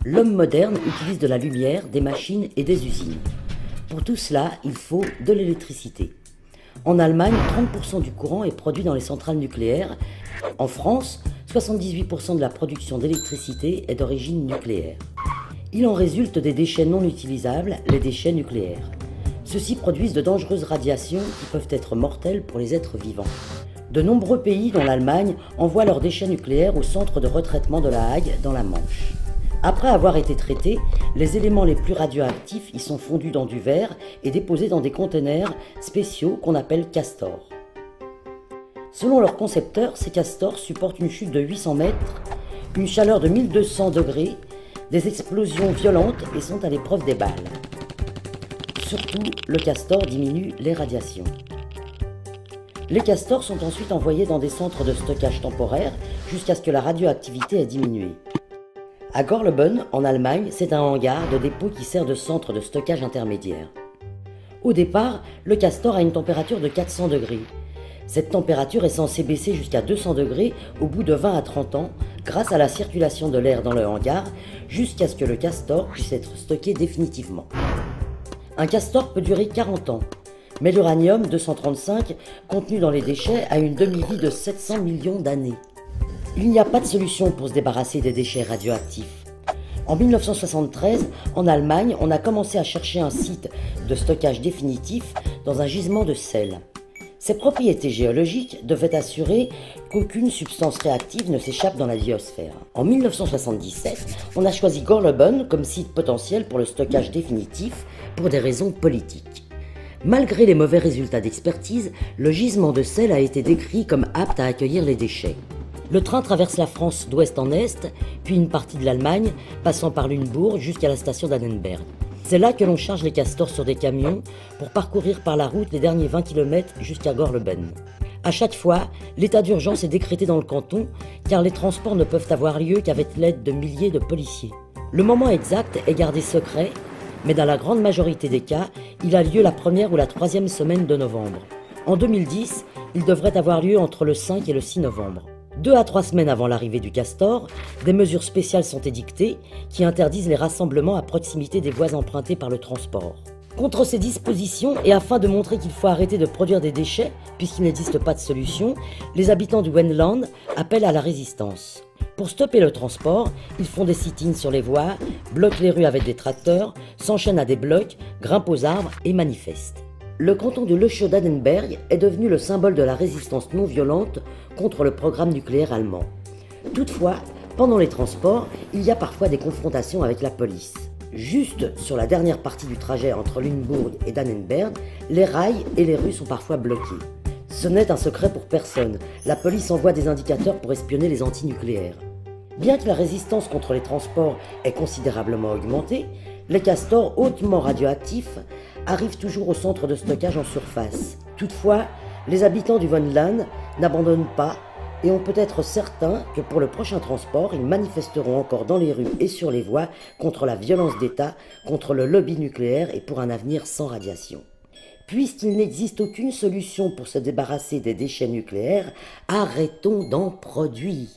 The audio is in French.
L'homme moderne utilise de la lumière, des machines et des usines. Pour tout cela, il faut de l'électricité. En Allemagne, 30% du courant est produit dans les centrales nucléaires. En France, 78% de la production d'électricité est d'origine nucléaire. Il en résulte des déchets non utilisables, les déchets nucléaires. Ceux-ci produisent de dangereuses radiations qui peuvent être mortelles pour les êtres vivants. De nombreux pays, dont l'Allemagne, envoient leurs déchets nucléaires au centre de retraitement de La Hague, dans la Manche. Après avoir été traités, les éléments les plus radioactifs y sont fondus dans du verre et déposés dans des conteneurs spéciaux qu'on appelle castors. Selon leurs concepteurs, ces castors supportent une chute de 800 mètres, une chaleur de 1200 degrés, des explosions violentes et sont à l'épreuve des balles. Surtout, le castor diminue les radiations. Les castors sont ensuite envoyés dans des centres de stockage temporaires jusqu'à ce que la radioactivité ait diminué. À Gorleben, en Allemagne, c'est un hangar de dépôt qui sert de centre de stockage intermédiaire. Au départ, le castor a une température de 400 degrés. Cette température est censée baisser jusqu'à 200 degrés au bout de 20 à 30 ans grâce à la circulation de l'air dans le hangar jusqu'à ce que le castor puisse être stocké définitivement. Un castor peut durer 40 ans, mais l'uranium-235 contenu dans les déchets a une demi-vie de 700 millions d'années. Il n'y a pas de solution pour se débarrasser des déchets radioactifs. En 1973, en Allemagne, on a commencé à chercher un site de stockage définitif dans un gisement de sel. Ses propriétés géologiques devaient assurer qu'aucune substance réactive ne s'échappe dans la biosphère. En 1977, on a choisi Gorleben comme site potentiel pour le stockage définitif pour des raisons politiques. Malgré les mauvais résultats d'expertise, le gisement de sel a été décrit comme apte à accueillir les déchets. Le train traverse la France d'ouest en est, puis une partie de l'Allemagne, passant par Lunebourg jusqu'à la station d'Annenberg. C'est là que l'on charge les castors sur des camions pour parcourir par la route les derniers 20 km jusqu'à Gorleben. À chaque fois, l'état d'urgence est décrété dans le canton, car les transports ne peuvent avoir lieu qu'avec l'aide de milliers de policiers. Le moment exact est gardé secret, mais dans la grande majorité des cas, il a lieu la première ou la troisième semaine de novembre. En 2010, il devrait avoir lieu entre le 5 et le 6 novembre. 2 à 3 semaines avant l'arrivée du castor, des mesures spéciales sont édictées qui interdisent les rassemblements à proximité des voies empruntées par le transport. Contre ces dispositions et afin de montrer qu'il faut arrêter de produire des déchets puisqu'il n'existe pas de solution, les habitants du Wendland appellent à la résistance. Pour stopper le transport, ils font des sit-ins sur les voies, bloquent les rues avec des tracteurs, s'enchaînent à des blocs, grimpent aux arbres et manifestent. Le canton de Leuchau-d'Annenberg est devenu le symbole de la résistance non violente contre le programme nucléaire allemand. Toutefois, pendant les transports, il y a parfois des confrontations avec la police. Juste sur la dernière partie du trajet entre Lunebourg et Dannenberg, les rails et les rues sont parfois bloqués. Ce n'est un secret pour personne, la police envoie des indicateurs pour espionner les antinucléaires. Bien que la résistance contre les transports ait considérablement augmenté, les castors hautement radioactifs arrivent toujours au centre de stockage en surface. Toutefois, les habitants du Wendland n'abandonnent pas et on peut être certain que pour le prochain transport, ils manifesteront encore dans les rues et sur les voies contre la violence d'État, contre le lobby nucléaire et pour un avenir sans radiation. Puisqu'il n'existe aucune solution pour se débarrasser des déchets nucléaires, arrêtons d'en produire.